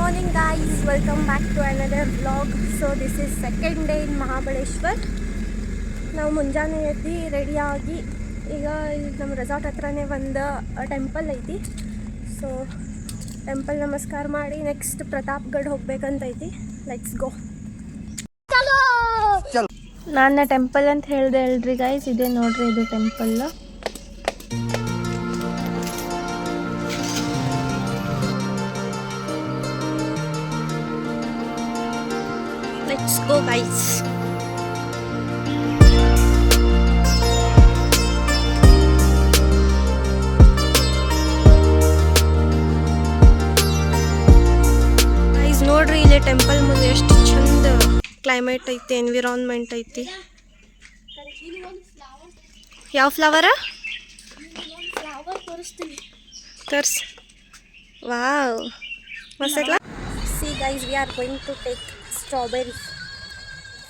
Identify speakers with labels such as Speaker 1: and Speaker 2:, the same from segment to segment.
Speaker 1: morning guys, welcome back to another vlog. So this is second day in Mahabaleshwar. ನಾವು ಮುಂಜಾನೆ ಎದ್ದು ರೆಡಿಯಾಗಿ ಈಗ ನಮ್ಮ ರೆಸಾರ್ಟ್ ಹತ್ರನೇ ಒಂದು ಟೆಂಪಲ್ ಐತಿ. ಸೊ ಟೆಂಪಲ್ ನಮಸ್ಕಾರ ಮಾಡಿ ನೆಕ್ಸ್ಟ್ ಪ್ರತಾಪ್ಗಢ್ ಹೋಗ್ಬೇಕಂತೈತಿ. Let's go. ನಾನು ಟೆಂಪಲ್ ಅಂತ ಹೇಳಿದೆ ಅಲ್ರಿ ಗೈಸ್, ಇದೇ ನೋಡ್ರಿ ಇದು temple. Let's go guys. Guys ನೋಡ್ರಿ ಇಲ್ಲಿ ಟೆಂಪಲ್ ಮುಂದೆ ಎಷ್ಟು ಚಂದ ಕ್ಲೈಮೇಟ್ ಐತಿ, ಎನ್ವಿರಾನ್ಮೆಂಟ್ ಐತಿ. ಯಾವ ಫ್ಲವರ್ ತರ್ಸ್. ವಾವ್ ಮಸ್ತ್ ಐತ್ಲಾ. See guys, we are going to take strawberry,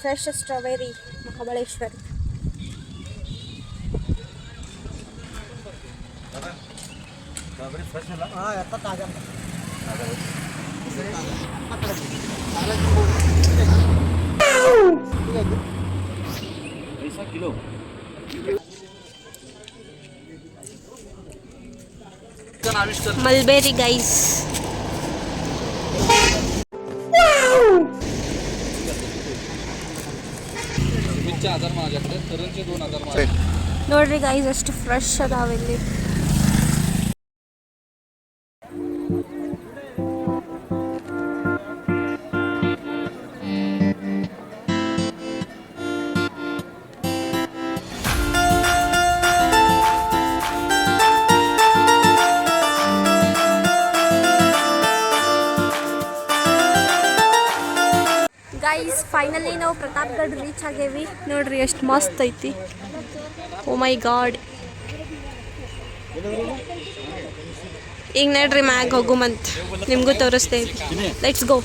Speaker 1: fresh strawberry, Mahabaleshwar.
Speaker 2: strawberry fresh है हां यार ताजा ऐसा किलो
Speaker 1: mulberry guys. ನೋಡ್ರಿ ಗೈಸ್ ಎಷ್ಟು ಫ್ರೆಶ್ ಅದಾವ ಇಲ್ಲಿ. ಗೈಸ್ ಫೈನಲಿ ನಾವು ಪ್ರತಾಪ್ಗಢ್ ರೀಚ್ ಆಗೇವಿ. ನೋಡ್ರಿ ಎಷ್ಟು ಮಸ್ತ್ ಐತಿ. ಓ ಮೈ ಗಾಡ್. ಈಗ ನೋಡ್ರಿ ಮ್ಯಾಗ ಹೋಗುಮಂತ ನಿಮಗೂ ತೋರಿಸ್ತೇವೆ. Let's go.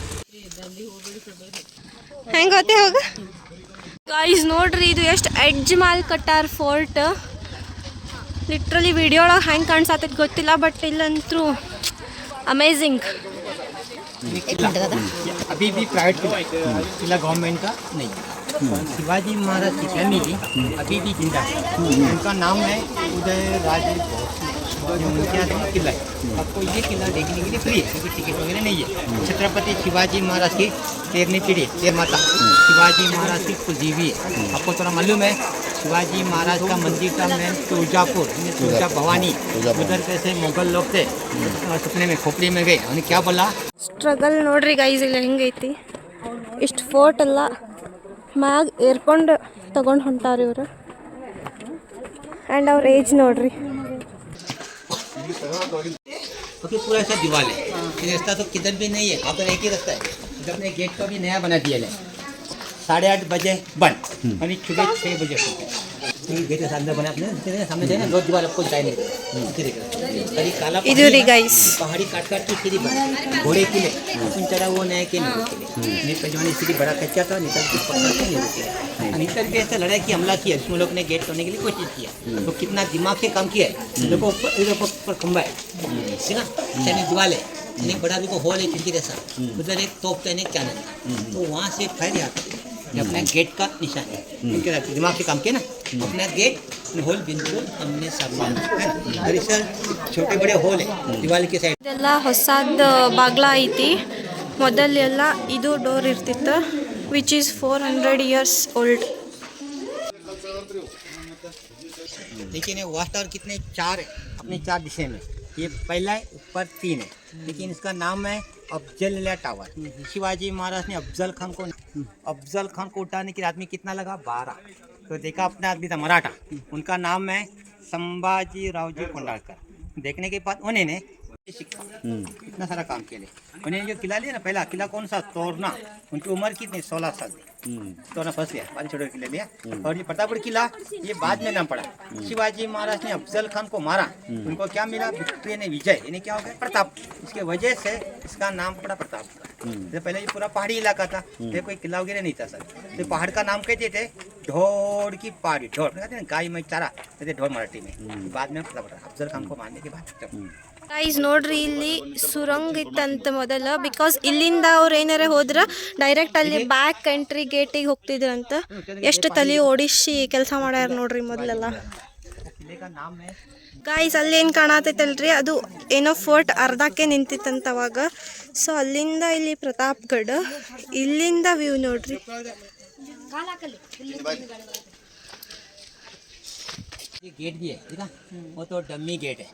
Speaker 1: ಹೆಂಗೆ ಗೊತ್ತೇ ಹೋಗ ಗೈಸ್. ನೋಡ್ರಿ ಇದು ಎಷ್ಟು ಎಡ್ಜ್ ಮ್ಯಾಲ್ ಕಟ್ಟಾರ ಫೋರ್ಟ್. ಲಿಟ್ರಲಿ ವಿಡಿಯೋ ಒಳಗೆ ಹೆಂಗೆ ಕಾಣಿಸತ್ತೈತೆ ಗೊತ್ತಿಲ್ಲ, ಬಟ್ ಇಲ್ಲಂತೂ ಅಮೇಝಿಂಗ್.
Speaker 2: अभी भी प्राइवेट किला गवर्नमेंट का नहीं. शिवाजी महाराज की फैमिली अभी भी जिंदा है. उनका नाम है उदय राज किला है. आपको ये किला देखने के लिए फ्री है, क्योंकि टिकट वगैरह नहीं है. छत्रपति शिवाजी महाराज की 13वीं पीढ़ी 13 माता शिवाजी महाराज की कुलदेवी है. आपको थोड़ा मालूम है शिवाजी महाराज का मंदिर का मेन तुलजापुर, तुलजा भवानी. उधर कैसे मुगल लोग थे सपने में खोपड़ी में गए, उन्हें क्या बोला.
Speaker 1: ಸ್ಟ್ರಗಲ್ ನೋಡ್ರಿ ಗೈಸ್ ಇಲ್ಲಿ ಹೆಂಗೈತಿ. ಇಷ್ಟು ಫೋರ್ಟ್ ಎಲ್ಲ ಮ್ಯಾಗ ಏರ್ಕೊಂಡು ತಗೊಂಡು ಹೊಂಟಾರ ಇವರು. ಆ್ಯಂಡ್ ಅವ್ರ ಏಜ್ ನೋಡ್ರಿ.
Speaker 2: पूरा ऐसा दीवार है. ये रास्ता तो किधर भी नहीं है, आप तो एक ही रास्ता है. इधर ने गेट को भी नया बना दिया है. 8:30 बजे बंद और सुबह 6 बजे गेट के सामने बना अपने सामने जाए ना, दो दीवार आपको जाए नहीं.
Speaker 1: ಇದು ರೀ ಗೈಸ್
Speaker 2: पहाड़ी काट काट की सीढ़ी बना घोड़े के लिए उन चढ़ा वो नया के लिए जवानी सीढ़ी बड़ा कच्चा था. निकल के पकड़ के नहीं रुके. निकल के ऐसा लड़ाई की हमला किया, जिसमें लोग ने गेट तोड़ने के लिए कोशिश किया. तो कितना दिमाग से काम किया है. देखो ऊपर खंबा है, ठीक है, चाइनीज दीवार है. एक बड़ा भी को होल है खिड़की जैसा, उधर एक तोप का एक चैनल. तो वहाँ से फायर आता है. अपना गेट का निशान है. दिमाग से काम किया ना, अपना गेट होल बिल्कुल हमने सब छोटे बड़े होल है दिवाली के साइड.
Speaker 1: ಇದೆಲ್ಲ ಹೊಸದ ಬಾಗ್ಲ ಐತಿ. ಮೊದಲೆಲ್ಲ ಇದು ಡೋರ್ ಇರ್ತಿತ್ತು, ವಿಚ್ ಈಸ್ 400 years ಓಲ್ಡ್.
Speaker 2: लेकिन वाच टावर कितने 4 है अपने 4 दिशा में. ये पहला है, ऊपर 3 है, लेकिन इसका नाम है अफजल टावर. शिवाजी महाराज ने अफजल खान को उठाने के लिए आदमी कितना लगा 12. तो देखा अपना आदमी था मराठा, उनका नाम है संभाजी रावजी कोंडाळकर. देखने के बाद उन्होंने इतना सारा काम किया. उन्होंने जो किला लिया ना, पहला किला कौन सा तोरना, उनकी उम्र कितनी 16 साल थी. तोरना फंस गया, बाद छोटे किले लिया. और ये प्रतापगढ़ किला ये बाद में नाम पड़ा. शिवाजी महाराज ने अफजल खान को मारा, उनको क्या मिला, विक्ट्री ने विजय, यानी क्या हो गया प्रताप. इसके वजह से इसका नाम पड़ा प्रतापगढ़. तो पहले ये पूरा पहाड़ी इलाका था, कोई किला वगैरह नहीं था सर. तो पहाड़ का नाम कहते थे ढोड़ की पहाड़ी. ढोड़ कहते हैं गाय में चारा, कहते ढोड़ मराठी में. बाद में प्रतापगढ़ अफजल खान को मारने के बाद
Speaker 1: ಗೈಸ್ ನೋಡ್ರಿ ಇಲ್ಲಿ ಸುರಂಗ ಇತ್ತಂತ ಮೊದಲ, ಬಿಕಾಸ್ ಇಲ್ಲಿಂದ ಅವ್ರು ಏನಾರ ಹೋದ್ರ ಡೈರೆಕ್ಟ್ ಅಲ್ಲಿ ಬ್ಯಾಕ್ ಎಂಟ್ರಿ ಗೇಟಿಗೆ ಹೋಗ್ತಿದ್ರಂತ. ಎಷ್ಟು ತಲೆ ಓಡಿಸಿ ಕೆಲಸ ಮಾಡ್ಯಾರ ನೋಡ್ರಿ ಮೊದಲೆಲ್ಲ. ಗೈಸ್ ಅಲ್ಲಿ ಏನು ಕಾಣತೈತಲ್ರಿ ಅದು ಏನೋ ಫೋರ್ಟ್ ಅರ್ಧಕ್ಕೆ ನಿಂತಿತ್ತಂತ ಅವಾಗ. ಸೊ ಅಲ್ಲಿಂದ ಇಲ್ಲಿ ಪ್ರತಾಪ್ಗಢ, ಇಲ್ಲಿಂದ ವ್ಯೂ ನೋಡ್ರಿ.
Speaker 2: ये गेट भी है, ठीक है, वो तो डम्मी गेट है.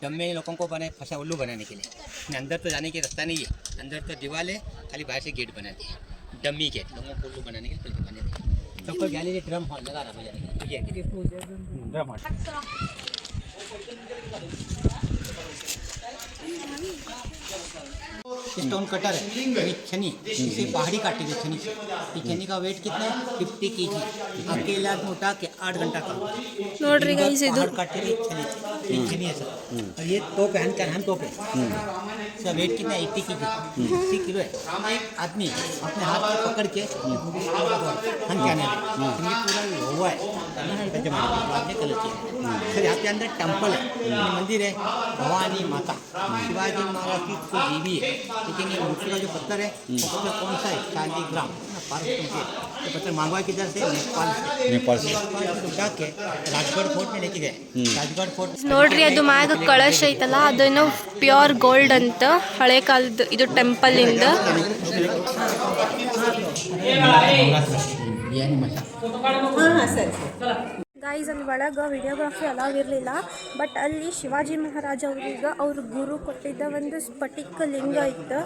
Speaker 2: डम्मी लोगों को बने फंसा उल्लू बनाने के लिए. अंदर तो जाने की रास्ता नहीं है, अंदर तो दीवार है, खाली बाहर से गेट बना दिया. डम्मी गेट लोगों को उल्लू बनाने के लिए बने दिए. सबको गैलरी ड्रम हॉल लगा रहा है, ये ड्रम हॉल. स्टोन कटर है, ये छनी, इसे पहाड़ी काटी गई छनी से. ये छनी का वेट कितना है? 50 kg. अकेला मोटा के 8 घंटा का
Speaker 1: ನೋಡ್ರಿ ಗೈಸ್ ಇದು
Speaker 2: पहाड़ काटे गई छनी से. ये छनी है सर. और ये तोप है, हम तोप है. इसका वेट कितना है? 80 kg. 80 किलो है. आदमी अपने हाथ में पकड़ के हम क्या नहीं, ये पूरा हुआ है आपने कलर किया. सर यहाँ पे अंदर टेम्पल है, मंदिर है, भवानी माता शिवाजी महाराज की कोई देवी है. लेकिन ये मूर्ति का जो पत्थर है वो पत्थर कौन सा है? 40 ग्राम. ये पत्थर मांगवा किधर से? नेपाल से उठा के राजगढ़ फोर्ट में लेके गए. राजगढ़ फोर्ट
Speaker 1: ನೋಡ್ರಿ ಅದು ಮ್ಯಾಗ ಕಳಶ ಐತಲ್ಲ ಅದೇನೋ ಪ್ಯೂರ್ ಗೋಲ್ಡ್ ಅಂತ, ಹಳೆ ಕಾಲದ ಇದು ಟೆಂಪಲ್ ಇಂದ. ಗೈಸ್ ಅಲ್ಲಿ ಒಳಗೆ ವಿಡಿಯೋಗ್ರಫಿ ಅಲಾವ್ ಇರಲಿಲ್ಲ, ಬಟ್ ಅಲ್ಲಿ ಶಿವಾಜಿ ಮಹಾರಾಜ ಅವ್ರಿಗೆ ಅವ್ರ ಗುರು ಕೊಟ್ಟಿದ್ದ ಒಂದು ಸ್ಫಟಿಕ ಲಿಂಗ ಇತ್ತು.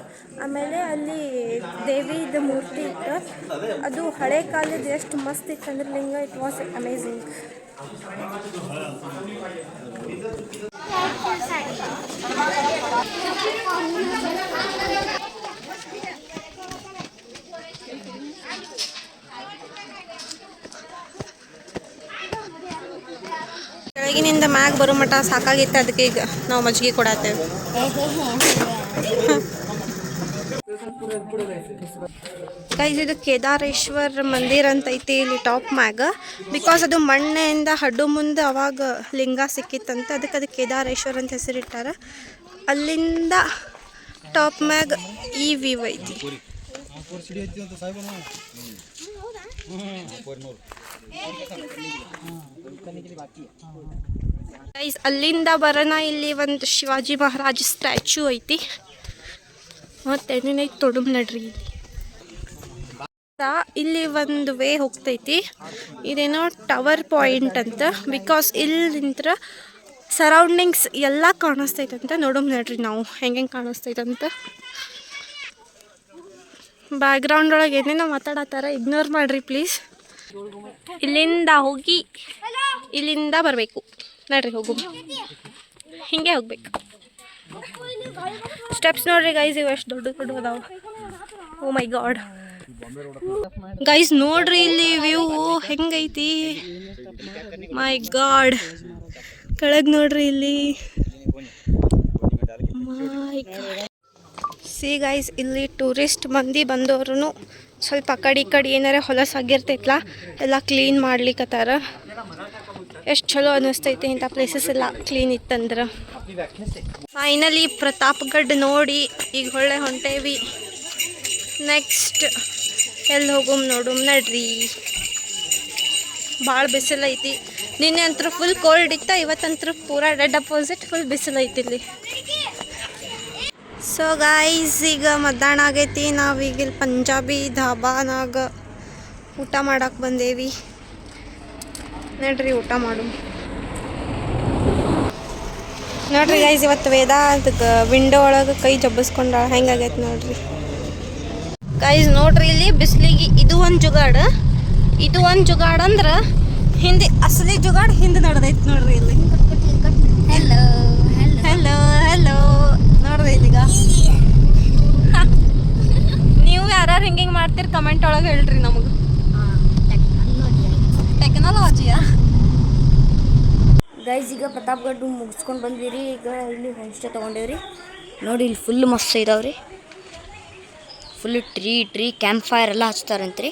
Speaker 1: ಆಮೇಲೆ ಅಲ್ಲಿ ದೇವಿದ ಮೂರ್ತಿ ಇತ್ತು. ಅದು ಹಳೆ ಕಾಲದ ಎಷ್ಟು ಮಸ್ತ್ ಇತ್ತು ಅಂದ್ರೆ ಲಿಂಗ, ಇಟ್ ವಾಸ್ ಅಮೇಝಿಂಗ್. ಕೆಳಗಿನಿಂದ ಮ್ಯಾಗ ಬರೋ ಮಟ್ಟ ಸಾಕಾಗಿತ್ತು, ಅದಕ್ಕೆ ಈಗ ನಾವು ಮಜ್ಜಿಗೆ ಕೊಡತ್ತೇವೆ. ಗೈಸ್ ಇದು ಕೇದಾರೇಶ್ವರ ಮಂದಿರ ಅಂತ ಐತಿ ಇಲ್ಲಿ ಟಾಪ್ ಮ್ಯಾಗ. ಬಿಕಾಸ್ ಅದು ಮಣ್ಣಿಂದ ಹಡ್ಡು ಮುಂದೆ ಅವಾಗ ಲಿಂಗ ಸಿಕ್ಕಿತ್ತಂತ, ಅದಕ್ಕೆ ಕೇದಾರೇಶ್ವರ ಅಂತ ಹೆಸರಿಟ್ಟಾರ. ಅಲ್ಲಿಂದ ಟಾಪ್ ಮ್ಯಾಗ ಈ ವ್ಯೂ ಐತಿ. ಗೈಸ್ ಅಲ್ಲಿಂದ ಬರೋಣ ಇಲ್ಲಿ ಒಂದು ಶಿವಾಜಿ ಮಹಾರಾಜ ಸ್ಟ್ಯಾಚ್ಯೂ ಐತಿ. ಮತ್ತೇನೇನೈತಿ ತೊಡುಮ್ ನಡ್ರಿ. ಇಲ್ಲಿ ಒಂದು ವೇ ಹೋಗ್ತೈತಿ, ಇದೇನೋ ಟವರ್ ಪಾಯಿಂಟ್ ಅಂತ. ಬಿಕಾಸ್ ಇಲ್ಲಿ ನಿಂತ್ರ ಸರೌಂಡಿಂಗ್ಸ್ ಎಲ್ಲ ಕಾಣಿಸ್ತೈತಂತ. ನೋಡೋಮ್ ನಡ್ರಿ ನಾವು ಹೆಂಗೆ ಕಾಣಿಸ್ತೈತಂತ. ಬ್ಯಾಕ್ಗ್ರೌಂಡ್ ಒಳಗೆ ಏನೇನೋ ಮಾತಾಡತ್ತಾರ, ಇಗ್ನೋರ್ ಮಾಡ್ರಿ ಪ್ಲೀಸ್. ಇಲ್ಲಿಂದ ಹೋಗಿ ಇಲ್ಲಿಂದ ಬರಬೇಕು ನಡ್ರಿ, ಹೋಗು ಹಿಂಗೆ ಹೋಗ್ಬೇಕು. ಸ್ಟೆಪ್ಸ್ ನೋಡ್ರಿ ಗೈಸ್, ಇವು ಎಷ್ಟು ದೊಡ್ಡ ದೊಡ್ಡ ಅದಾವ. ಓ ಮೈ ಗಾಡ್ ಗೈಸ್ ನೋಡ್ರಿ ಇಲ್ಲಿ ವ್ಯೂ ಹೆಂಗೈತಿ. ಮೈ ಗಾಡ್ ಕೆಳಗೆ ನೋಡ್ರಿ ಇಲ್ಲಿ. ಮೈ ಗಾಡ್ ಸಿ ಗೈಸ್, ಇಲ್ಲಿ ಟೂರಿಸ್ಟ್ ಮಂದಿ ಬಂದವರು ಸ್ವಲ್ಪ ಕಡೆ ಏನಾರ ಹೊಲಸಾಗಿರ್ತೈತಲ್ಲ ಎಲ್ಲ ಕ್ಲೀನ್ ಮಾಡ್ಲಿಕ್ಕತ್ತಾರ. ಎಷ್ಟು ಚಲೋ ಅನ್ನಿಸ್ತೈತಿ ಇಂಥ ಪ್ಲೇಸಸ್ ಎಲ್ಲ ಕ್ಲೀನ್ ಇತ್ತಂದ್ರೆ. ಫೈನಲಿ ಪ್ರತಾಪ್ಗಢ ನೋಡಿ ಈಗ ಹೊಳ್ಳೆ ಹೊಂಟೇವಿ. ನೆಕ್ಸ್ಟ್ ಎಲ್ಲಿ ಹೋಗುಮ್ ನೋಡುಮ್ ನಡ್ರಿ. ಭಾಳ ಬಿಸಿಲೈತಿ. ನಿನ್ನೆ ಅಂತೂ ಫುಲ್ ಕೋಲ್ಡ್ ಇತ್ತು, ಇವತ್ತಂತೂ ಪೂರಾ ಡೆಡ್ ಅಪೋಸಿಟ್ ಫುಲ್ ಬಿಸಿಲೈತಿ ಇಲ್ಲಿ. ಸೊ ಗಾಯ್ಸ್ ಈಗ ಮಧ್ಯಾಹ್ನ ಆಗೈತಿ. ನಾವೀಗ ಇಲ್ಲಿ ಪಂಜಾಬಿ ಧಾಬಾನಾಗ ಊಟ ಮಾಡಕ್ಕೆ ಬಂದೇವಿ. ನೋಡ್ರಿ ಊಟ ಮಾಡು. ನೋಡ್ರಿ ಗೈಸ್ ಇವತ್ತು ವೇದ ಅದಕ್ಕೆ ವಿಂಡೋ ಒಳಗೆ ಕೈ ಜಬ್ಬಿಸ್ಕೊಂಡ ಹೆಂಗಾಗೈತೆ ನೋಡ್ರಿ. ಗೈಸ್ ನೋಡ್ರಿ ಇಲ್ಲಿ ಬಿಸಿಲಿಗೆ ಇದು ಒಂದು ಜುಗಾಡ್, ಇದು ಒಂದು ಜುಗಾಡ್ ಅಂದ್ರೆ ಹಿಂದೆ ಅಸಲಿ ಜುಗಾಡ್ ಹಿಂದೆ ನಡೆದೈತೆ ನೋಡ್ರಿ ಇಲ್ಲಿ. ಹೆಲೋ ಹೆಲೋ ಹೆಲೋ ನೋಡ್ರಿ ಇಲ್ಲಿಗ. ನೀವು ಯಾರು ಹಿಂಗೆ ಮಾಡ್ತೀರಿ ಕಮೆಂಟ್ ಒಳಗೆ ಹೇಳ್ರಿ ನಮಗೆ. ಟೆಕ್ನಾಲಜಿಯಾ
Speaker 3: ಗೈಸ್ ಈಗ ಪ್ರತಾಪ್ಗಢ ಮುಗಿಸ್ಕೊಂಡು ಬಂದ್ವಿ. ಈಗ ಇಲ್ಲಿ ಹೋಮ್ ಸ್ಟೇ ತೊಗೊಂಡೇವ್ರಿ. ನೋಡಿ ಇಲ್ಲಿ ಫುಲ್ ಮಸ್ತ್ ಇದಾವ್ರಿ. ಫುಲ್ ಟ್ರೀ ಕ್ಯಾಂಪ್ ಫೈರ್ ಎಲ್ಲ ಹಚ್ತಾರಂತ್ರಿ.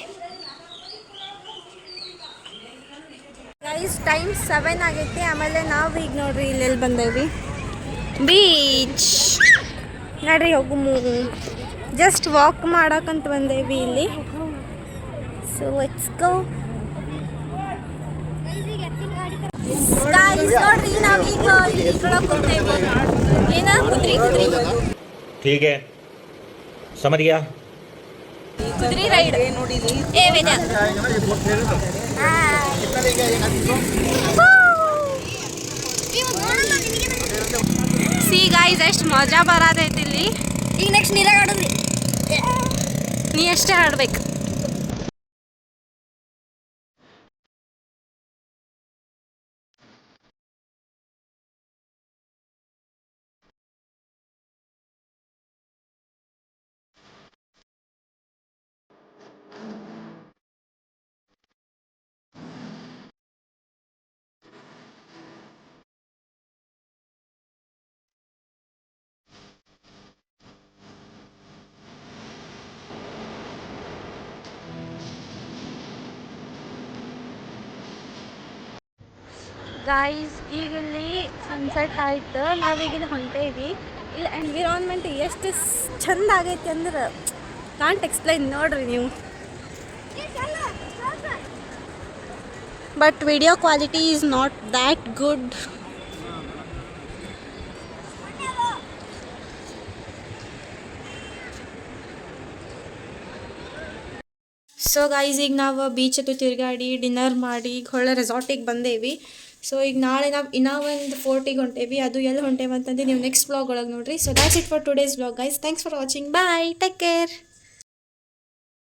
Speaker 1: ಗೈಸ್ ಟೈಮ್ 7 ಆಗೈತಿ. ಆಮೇಲೆ ನಾವು ಈಗ ನೋಡ್ರಿ ಇಲ್ಲೆಲ್ಲಿ ಬಂದೇವಿ ಬೀಚ್ ನೋಡ್ರಿ ಹೋಗುಮು ಜಸ್ಟ್ ವಾಕ್ ಮಾಡಕ್ಕಂತ ಬಂದೇವಿ ಇಲ್ಲಿ ಸೊ ಲೆಟ್ಸ್ ಗೋ ನೋಡ್ರಿ ನಾವೀಗ ಇಲ್ಲಿ ಕುಂತೇವಿ ಏನ ಕುದ್ರಿ
Speaker 4: ठीक है समझ गया
Speaker 1: ಕುದ್ರಿ ರೈಡ್ ಏ ವೇದ ಸಿ ಗಾಯ್ಸ್ ಎಷ್ಟು ಮಜಾ ಬರತೈತಿ ಇಲ್ಲಿ
Speaker 3: ಈಗ ನೆಕ್ಸ್ಟ್ ನೀರಾಗ ಆಡೋದ್ರಿ
Speaker 1: ನೀ ಎಷ್ಟೇ ಆಡ್ಬೇಕು ಗಾಯ್ಸ್ ಈಗ ಇಲ್ಲಿ ಸನ್ಸೆಟ್ ಆಯ್ತು ನಾವೀಗಿಲ್ಲಿ ಹೊಂಟೇವಿ ಇಲ್ಲಿ ಎನ್ವಿರಾನ್ಮೆಂಟ್ ಎಷ್ಟು ಚಂದ ಆಗೈತಿ ಅಂದ್ರೆ ಕಾಂಟ್ ಎಕ್ಸ್ಪ್ಲೈನ್ ನೋಡ್ರಿ ನೀವು but video quality is not that good so guys ಈಗ ನಾವು ಬೀಚ್ ಹತ್ತು ತಿರುಗಾಡಿ ಡಿನ್ನರ್ ಮಾಡಿ ಈಗ ಹೊಳ್ಳೆ ರೆಸಾರ್ಟಿಗೆ ಬಂದೇವಿ ಸೊ ಈಗ ನಾಳೆ ನಾವು ಇನ್ನೂ ಒಂದು ಫೋರ್ಟಿಗೆ ಹೊಂಟೇವಿ ಅದು ಎಲ್ಲಿ ಹೊಂಟೇವಿ ಅಂತಂದು ನೀವು ನೆಕ್ಸ್ಟ್ ವ್ಲಾಗ್ ಒಳಗೆ ನೋಡ್ರಿ so that's it for today's vlog guys thanks for watching bye take care